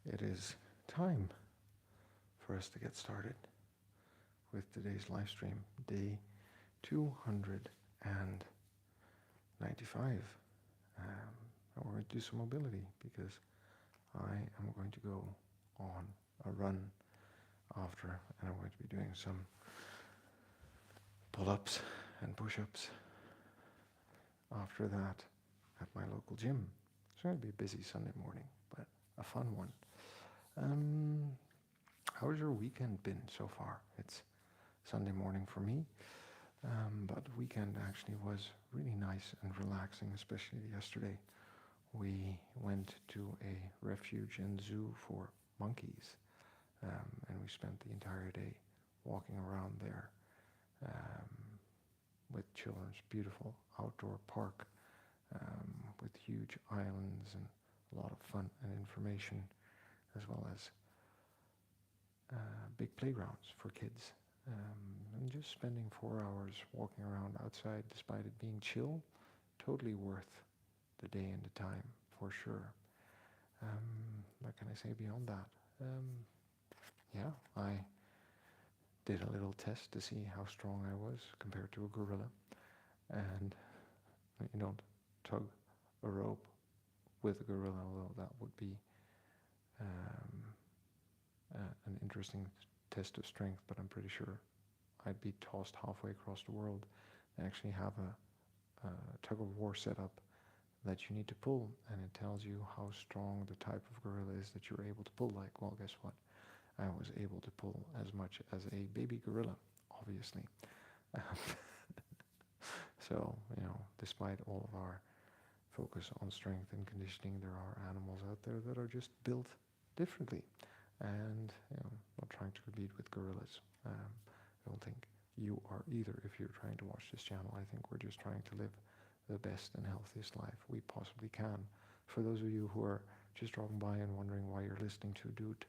it is time for us to get started with today's live stream, day 295. And we're going to do some mobility because I am going to go on a run after, and I'm going to be doing some pull-ups and push-ups after that at my local gym. It's going to be a busy Sunday morning, but a fun one. How's your weekend been so far? It's Sunday morning for me, but the weekend actually was really nice and relaxing, especially yesterday. We went to a refuge and zoo for monkeys, and we spent the entire day walking around there um, with children's beautiful outdoor park with huge islands and a lot of fun and information, as well as big playgrounds for kids. And just spending 4 hours walking around outside, despite it being chill, totally worth the day and the time, for sure. What can I say beyond that? Yeah, I did a little test to see how strong I was compared to a gorilla. And you don't tug a rope with a gorilla, although that would be um, an interesting test of strength, but I'm pretty sure I'd be tossed halfway across the world. They actually have a tug of war setup that you need to pull, and it tells you how strong the type of gorilla is that you're able to pull. Like, well, guess what? I was able to pull as much as a baby gorilla, obviously. So, despite all of our focus on strength and conditioning, there are animals out there that are just built differently. And, not trying to compete with gorillas. I don't think you are either if you're trying to watch this channel. I think we're just trying to live the best and healthiest life we possibly can. For those of you who are just dropping by and wondering why you're listening to a dude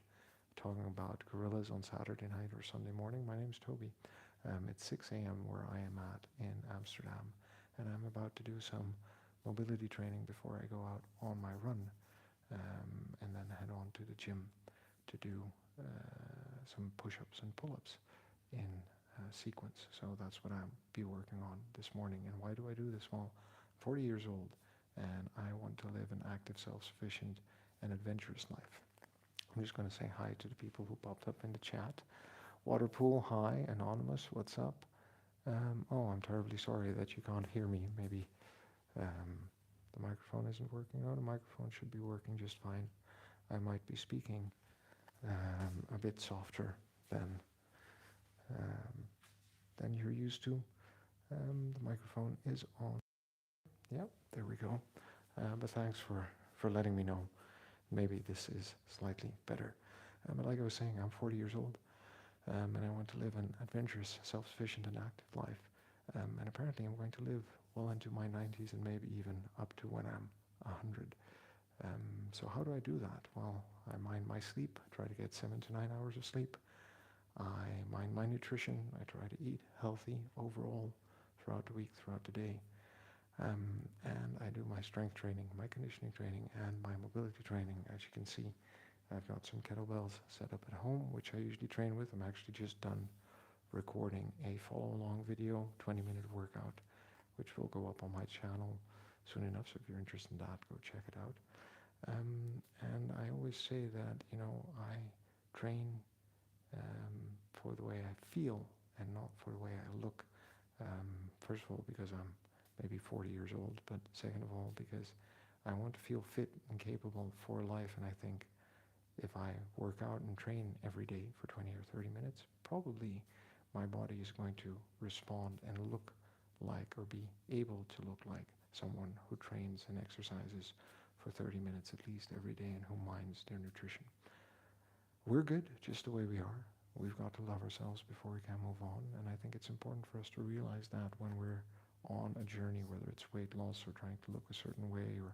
talking about gorillas on Saturday night or Sunday morning, my name's Toby. It's 6 a.m. where I am at in Amsterdam, and I'm about to do some mobility training before I go out on my run, and then head on to the gym to do some push-ups and pull-ups in sequence. So that's what I'll be working on this morning. And why do I do this? Well, I'm 40 years old, and I want to live an active, self-sufficient, and adventurous life. I'm just going to say hi to the people who popped up in the chat. Waterpool, hi. Anonymous, what's up? Oh, I'm terribly sorry that you can't hear me. Maybe the microphone isn't working. No, the microphone should be working just fine. I might be speaking a bit softer um, than you're used to. The microphone is on. Yep, there we go. But thanks for letting me know. Maybe this is slightly better. But like I was saying, I'm 40 years old, and I want to live an adventurous, self-sufficient, and active life. And apparently I'm going to live well into my 90s and maybe even up to when I'm 100. So how do I do that? Well, I mind my sleep. I try to get 7 to 9 hours of sleep. I mind my nutrition. I try to eat healthy overall throughout the week, throughout the day. And I do my strength training, my conditioning training, and my mobility training. As you can see, I've got some kettlebells set up at home, which I usually train with. I'm actually just done recording a follow-along video, 20-minute workout, which will go up on my channel soon enough. So if you're interested in that, go check it out. And I always say that, I train for the way I feel and not for the way I look. First of all, because I'm maybe 40 years old, but second of all, because I want to feel fit and capable for life. And I think if I work out and train every day for 20 or 30 minutes, probably my body is going to respond and look like, or be able to look like, someone who trains and exercises for 30 minutes at least every day and who minds their nutrition. We're good just the way we are. We've got to love ourselves before we can move on, and I think it's important for us to realize that when we're on a journey, whether it's weight loss or trying to look a certain way or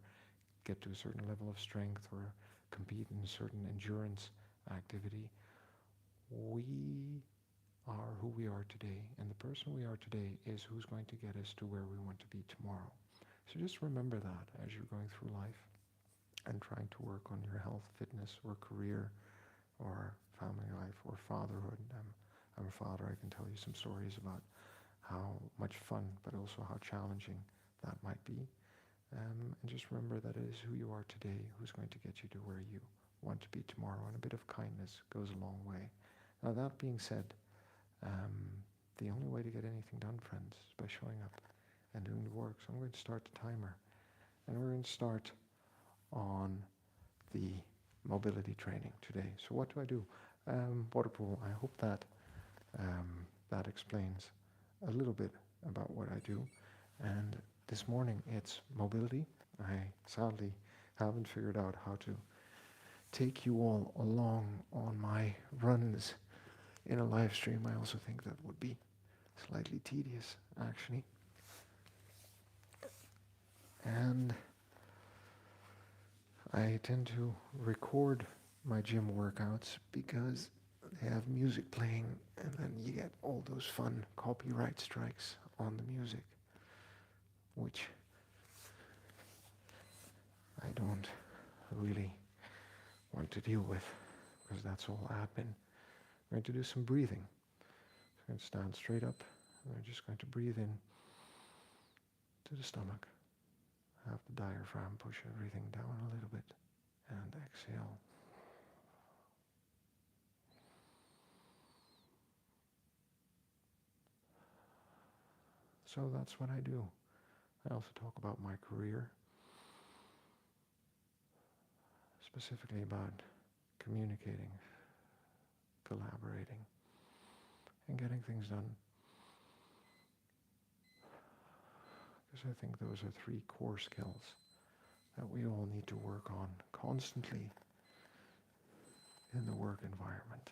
get to a certain level of strength or compete in a certain endurance activity, we are who we are today, and the person we are today is who's going to get us to where we want to be tomorrow. So just remember that as you're going through life and trying to work on your health, fitness, business or career or family life or fatherhood. I'm a father. I can tell you some stories about how much fun, but also how challenging that might be. And just remember that it is who you are today who's going to get you to where you want to be tomorrow, and a bit of kindness goes a long way. Now, that being said, the only way to get anything done, friends, is by showing up and doing the work. So I'm going to start the timer, and we're going to start on the mobility training today. So what do? Water polo. I hope that that explains a little bit about what I do. And this morning it's mobility. I sadly haven't figured out how to take you all along on my runs in a live stream. I also think that would be slightly tedious, actually. And I tend to record my gym workouts because they have music playing, and then you get all those fun copyright strikes on the music, which I don't really want to deal with, because that's all admin. I'm going to do some breathing. I'm going to stand straight up, and I'm just going to breathe in to the stomach. Have the diaphragm push everything down a little bit, and exhale. So that's what I do. I also talk about my career, specifically about communicating, collaborating, and getting things done. Because I think those are 3 core skills that we all need to work on constantly in the work environment.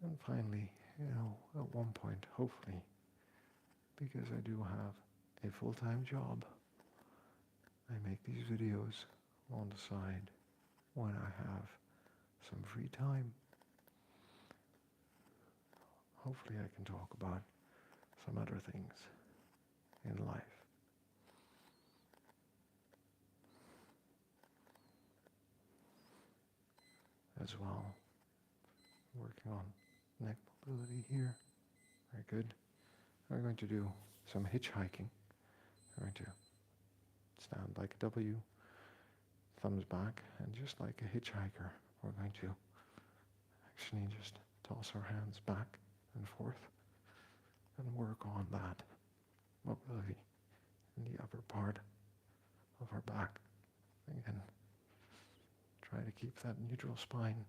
And finally, at one point, hopefully, because I do have a full-time job, I make these videos on the side when I have some free time. Hopefully I can talk about some other things in life. As well, working on neck mobility here. Very good. We're going to do some hitchhiking. We're going to stand like a W, thumbs back, and just like a hitchhiker, we're going to actually just toss our hands back and forth and work on that mobility in the upper part of our back. Again, try to keep that neutral spine,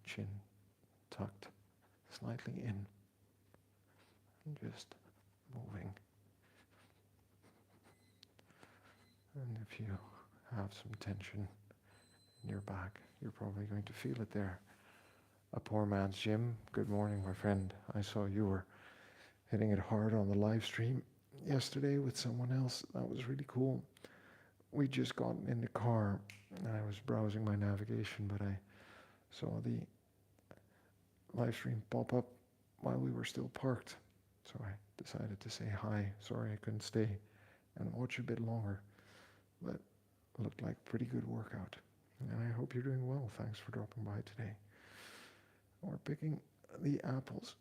chin tucked slightly in, and just moving. And if you have some tension in your back, you're probably going to feel it there. A poor man's gym. Good morning, my friend. I saw you were hitting it hard on the live stream yesterday with someone else. That was really cool. We just got in the car and I was browsing my navigation, but I saw the live stream pop up while we were still parked. So I decided to say hi. Sorry I couldn't stay and watch a bit longer, but it looked like a pretty good workout. And I hope you're doing well. Thanks for dropping by today. We're picking the apples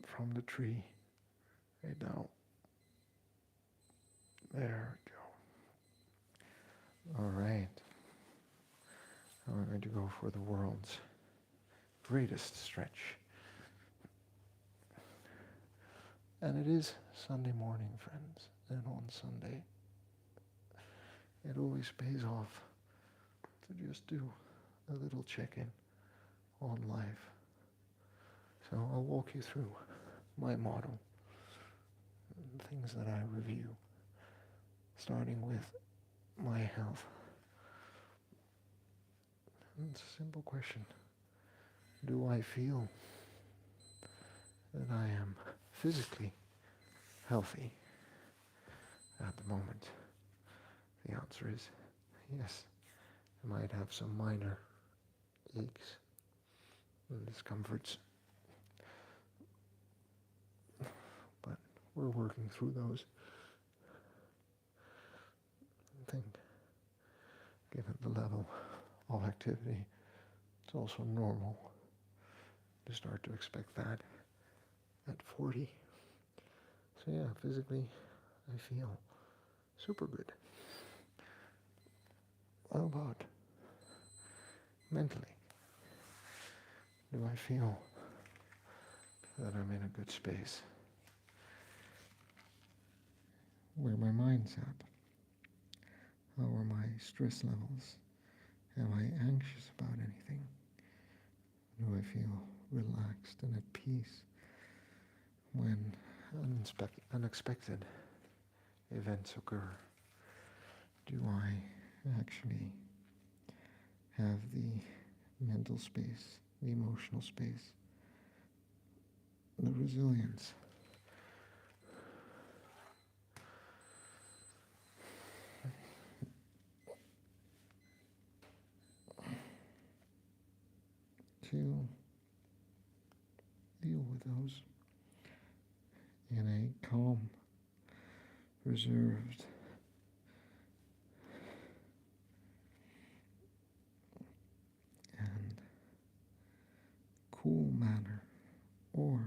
from the tree right now. There we go. All right. Now we're going to go for the world's greatest stretch. And it is Sunday morning, friends. And on Sunday, it always pays off to just do a little check-in on life. So I'll walk you through my model, things that I review, starting with my health. And it's a simple question. Do I feel that I am physically healthy at the moment? The answer is yes. I might have some minor aches and discomforts, but we're working through those. I think given the level of activity. It's also normal to start to expect that at 40. So yeah, physically, I feel super good. How about mentally? Do I feel that I'm in a good space? Where my mind's at? How are my stress levels? Am I anxious about anything? Do I feel relaxed and at peace when unexpected events occur? Do I actually have the mental space, the emotional space, the resilience to deal with those in a calm, reserved, and cool manner? Or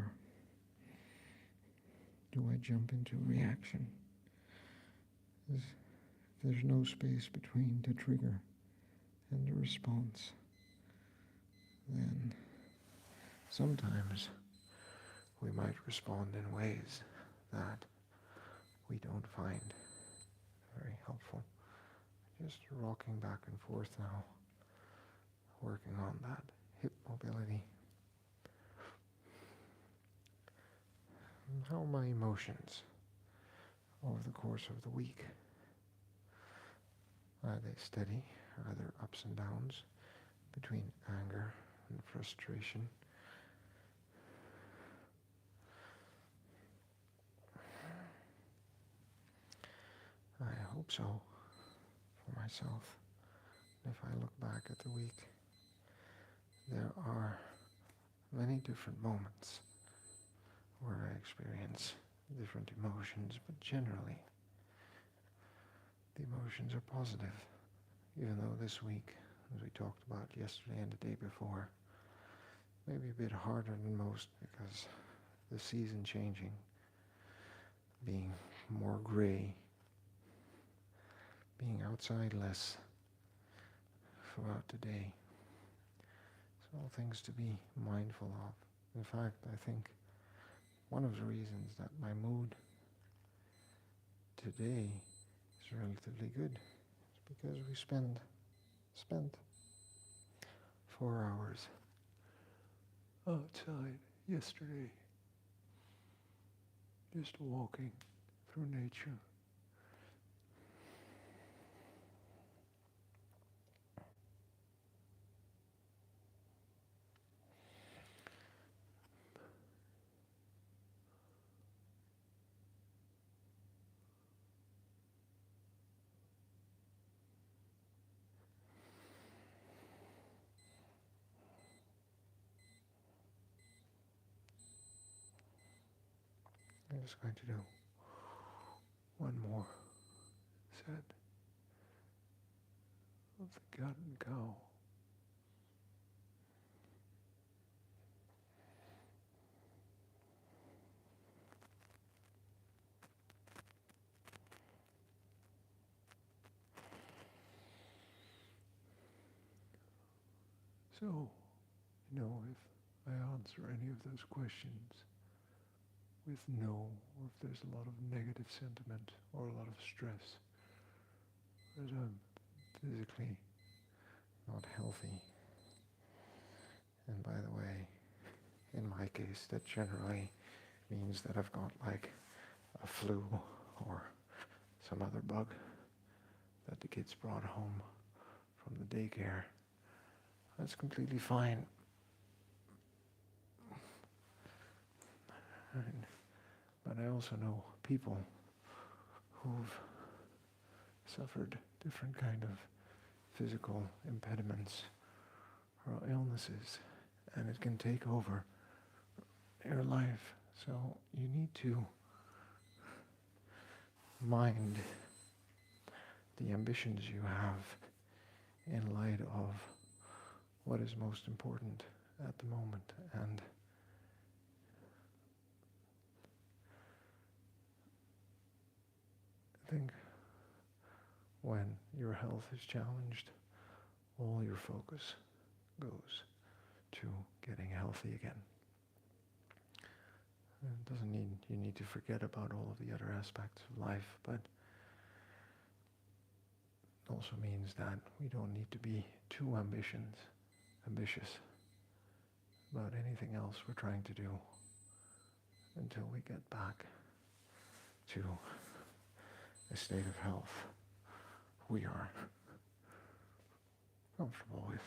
do I jump into reaction? If there's no space between the trigger and the response, then sometimes we might respond in ways that we don't find very helpful. Just rocking back and forth now, working on that hip mobility. And how are my emotions over the course of the week? Are they steady? Are there ups and downs between anger and frustration? I hope so for myself. If I look back at the week, there are many different moments where I experience different emotions, but generally the emotions are positive, even though this week, as we talked about yesterday and the day before, maybe a bit harder than most because the season changing, being more gray, being outside less throughout the day. So all things to be mindful of. In fact, I think one of the reasons that my mood today is relatively good is because we spent 4 hours outside yesterday, just walking through nature. I'm just going to do one more set of the cat and cow. So, if I answer any of those questions with no, or if there's a lot of negative sentiment or a lot of stress, that I'm physically not healthy. And by the way, in my case, that generally means that I've got like a flu or some other bug that the kids brought home from the daycare. That's completely fine. But I also know people who've suffered different kind of physical impediments or illnesses, and it can take over your life. So you need to mind the ambitions you have in light of what is most important at the moment. And I think when your health is challenged, all your focus goes to getting healthy again. It doesn't mean you need to forget about all of the other aspects of life, but it also means that we don't need to be too ambitious about anything else we're trying to do until we get back to a state of health we are comfortable with.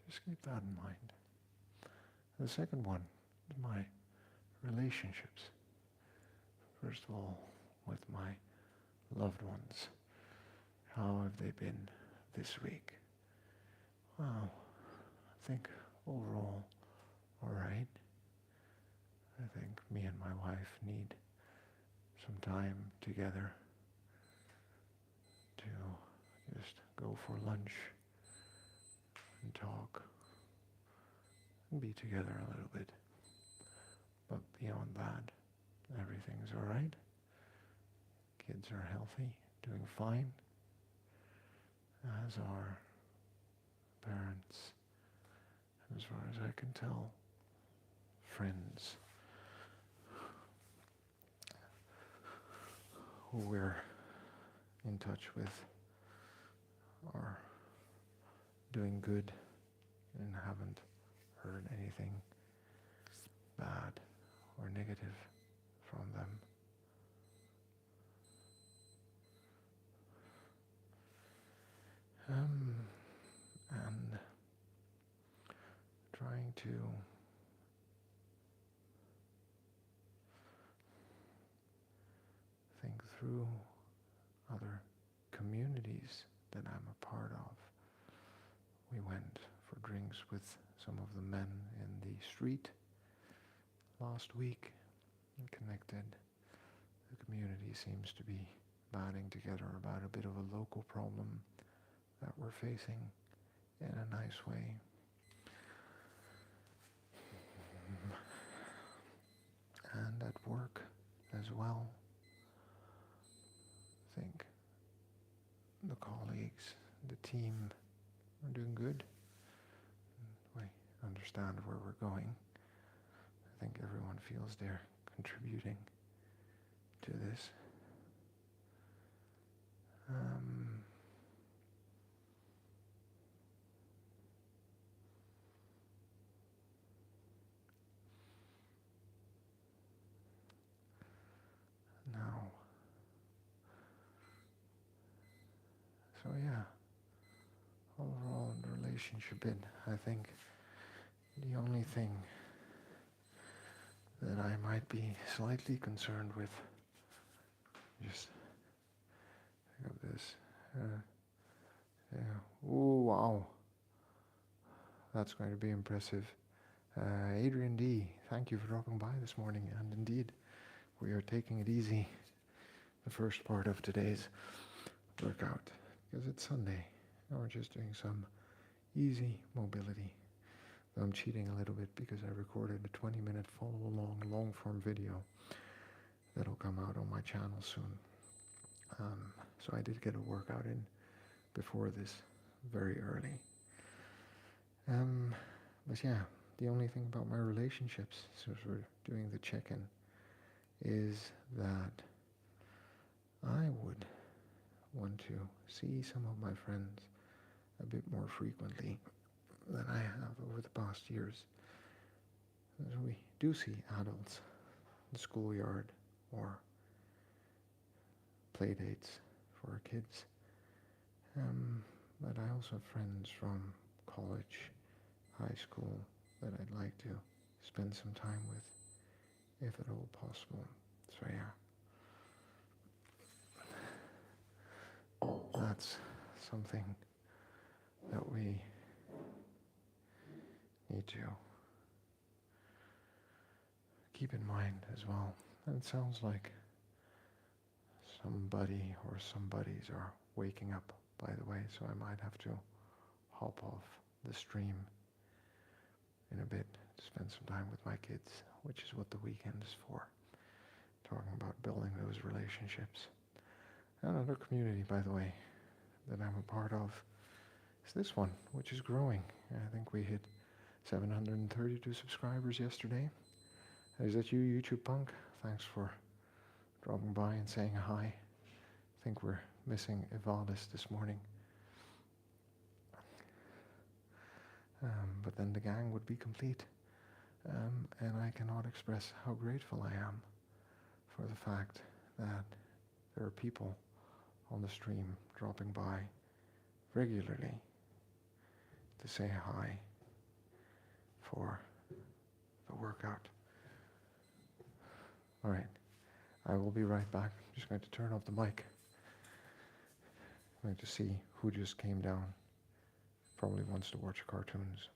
Just keep that in mind. The second one is my relationships. First of all, with my loved ones. How have they been this week? Well, I think overall, all right. I think me and my wife need some time together to just go for lunch and talk and be together a little bit. But beyond that, everything's all right. Kids are healthy, doing fine, as are parents, as far as I can tell, friends who we're in touch with are doing good and haven't heard anything bad or negative from them. And trying to think through other communities that I'm a part of. We went for drinks with some of the men in the street last week and connected. The community seems to be banding together about a bit of a local problem that we're facing in a nice way. And at work as well, I think the colleagues, the team are doing good. We understand where we're going. I think everyone feels they're contributing to this. Now, so yeah, overall in the relationship bit, I think the only thing that I might be slightly concerned with, just pick up this, yeah, ooh, wow, that's going to be impressive. Adrian D, thank you for dropping by this morning, and indeed, we are taking it easy the first part of today's workout, because it's Sunday, and we're just doing some easy mobility. I'm cheating a little bit because I recorded a 20-minute follow-along long-form video that'll come out on my channel soon. So I did get a workout in before this, very early. But yeah, the only thing about my relationships, since we're doing the check-in, is that I would want to see some of my friends a bit more frequently than I have over the past years. As we do see adults in the schoolyard or play dates for our kids. But I also have friends from college, high school that I'd like to spend some time with, if at all possible. So yeah, that's something that we need to keep in mind as well. And it sounds like somebody or somebodies are waking up by the way, so I might have to hop off the stream in a bit to spend some time with my kids, which is what the weekend is for. Talking about building those relationships. Another community, by the way, that I'm a part of is this one, which is growing. I think we hit 732 subscribers yesterday. Is that you, YouTube Punk? Thanks for dropping by and saying hi. I think we're missing Evaldis this morning. But then the gang would be complete. And I cannot express how grateful I am for the fact that there are people on the stream dropping by regularly to say hi for the workout. All right, I will be right back. I'm just going to turn off the mic. I'm going to see who just came down. Probably wants to watch cartoons.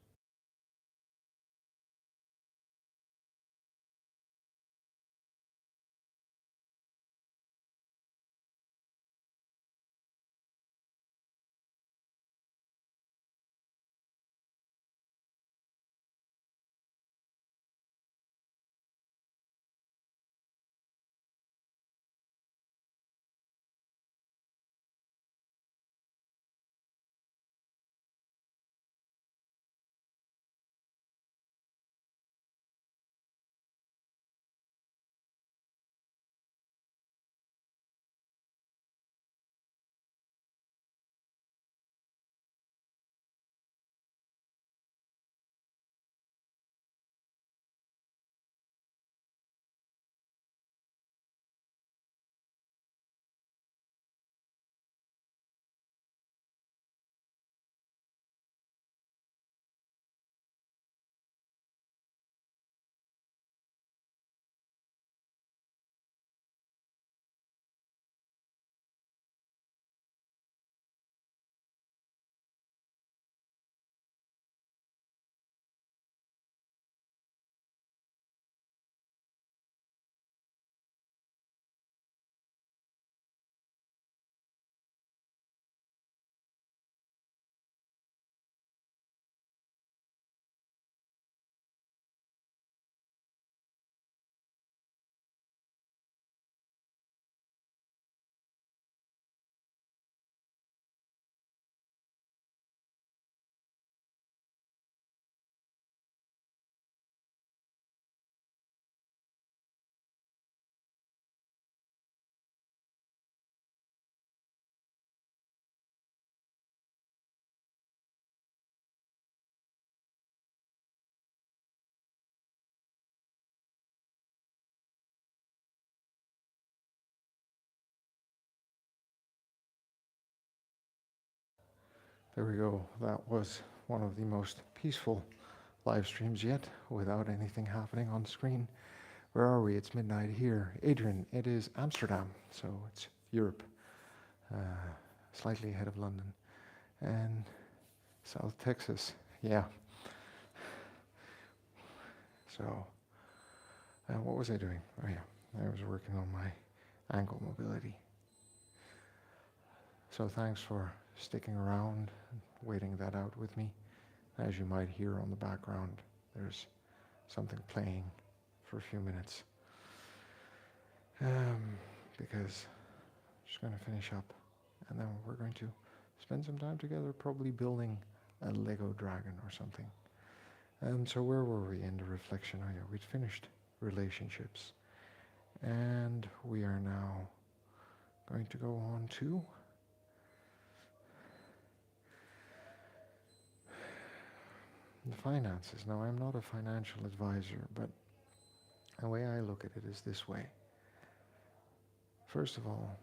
There we go. That was one of the most peaceful live streams yet, without anything happening on screen. Where are we? It's midnight here. Adrian, it is Amsterdam, so it's Europe, slightly ahead of London. And South Texas, yeah. So, what was I doing? Oh yeah, I was working on my ankle mobility. So thanks for sticking around and waiting that out with me. As you might hear on the background, there's something playing for a few minutes. Because I'm just going to finish up, and then we're going to spend some time together, probably building a Lego dragon or something. So where were we in the reflection? Oh yeah, we'd finished relationships. And we are now going to go on to the finances. Now, I'm not a financial advisor, but the way I look at it is this way. First of all,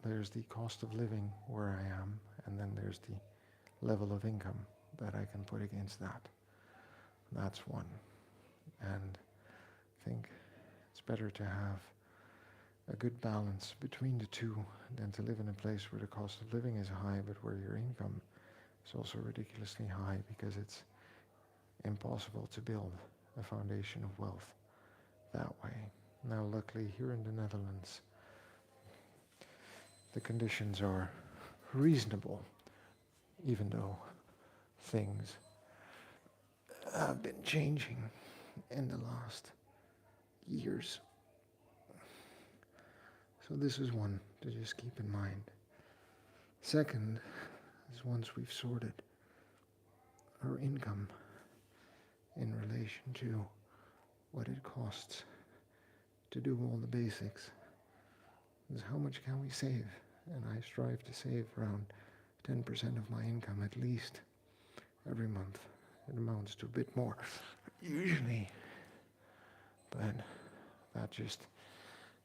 there's the cost of living where I am, and then there's the level of income that I can put against that. That's one. And I think it's better to have a good balance between the two than to live in a place where the cost of living is high, but where your income is also ridiculously high, because it's impossible to build a foundation of wealth that way. Now, luckily, here in the Netherlands, the conditions are reasonable even though things have been changing in the last years. So this is one to just keep in mind. Second is, once we've sorted our income in relation to what it costs to do all the basics, is how much can we save? And I strive to save around 10% of my income at least every month. It amounts to a bit more usually, but that just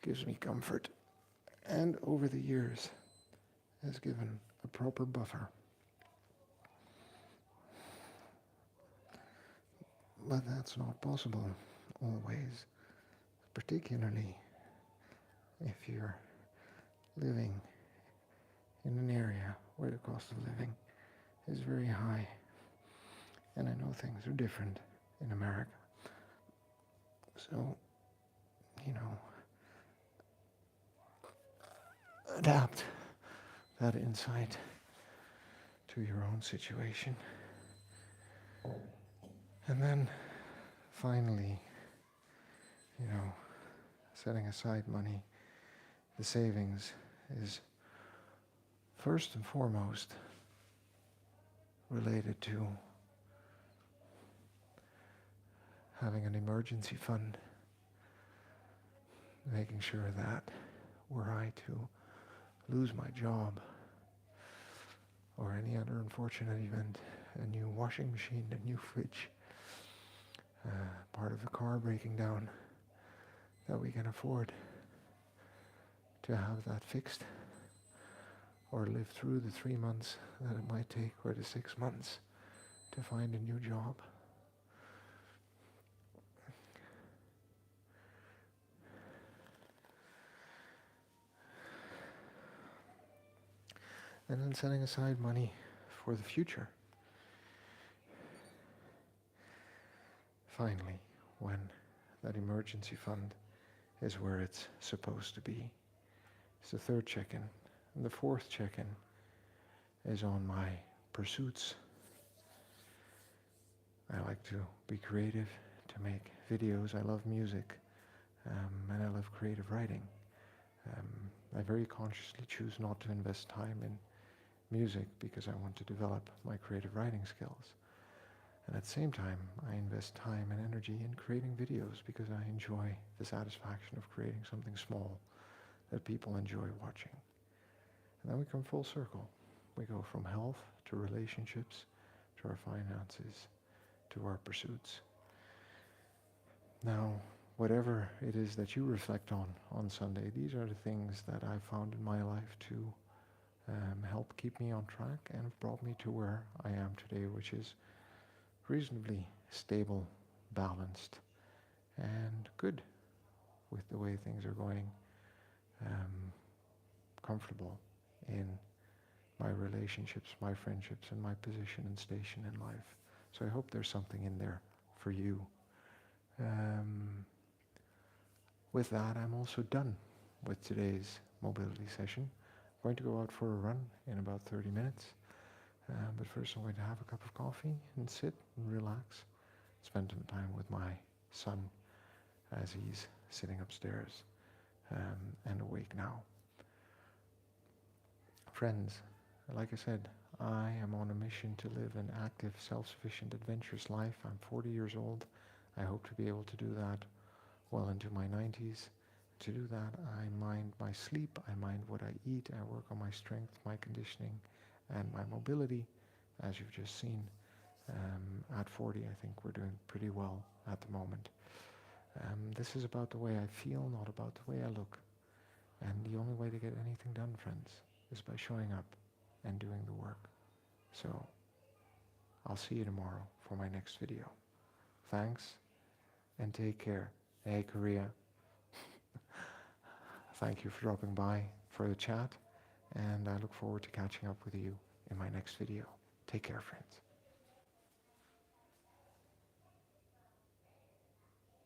gives me comfort, and over the years has given a proper buffer. But that's not possible always, particularly if you're living in an area where the cost of living is very high. And I know things are different in America. So, adapt that insight to your own situation. And then finally, setting aside money, the savings, is first and foremost related to having an emergency fund, making sure that were I to lose my job or any other unfortunate event, a new washing machine, a new fridge, part of the car breaking down, that we can afford to have that fixed, or live through the 3 months that it might take, or the 6 months to find a new job. And then setting aside money for the future. Finally, when that emergency fund is where it's supposed to be. It's the third check-in. And the fourth check-in is on my pursuits. I like to be creative, to make videos. I love music, and I love creative writing. I very consciously choose not to invest time in music because I want to develop my creative writing skills. And at the same time, I invest time and energy in creating videos because I enjoy the satisfaction of creating something small that people enjoy watching. And then we come full circle. We go from health to relationships, to our finances, to our pursuits. Now, whatever it is that you reflect on Sunday, these are the things that I've found in my life to help keep me on track and have brought me to where I am today, which is reasonably stable, balanced, and good with the way things are going, comfortable in my relationships, my friendships, and my position and station in life. So I hope there's something in there for you. With that, I'm also done with today's mobility session. I'm going to go out for a run in about 30 minutes. But first I'm going to have a cup of coffee and sit and relax, spend some time with my son as he's sitting upstairs and awake now. Friends, like I said, I am on a mission to live an active, self-sufficient, adventurous life. I'm 40 years old. I hope to be able to do that well into my 90s. To do that, I mind my sleep, I mind what I eat, I work on my strength, my conditioning, and my mobility, as you've just seen. At 40, I think we're doing pretty well at the moment. This is about the way I feel, not about the way I look. And the only way to get anything done, friends, is by showing up and doing the work. So, I'll see you tomorrow for my next video. Thanks, and take care. Hey, Korea. Thank you for dropping by for the chat, and I look forward to catching up with you in my next video. Take care, friends.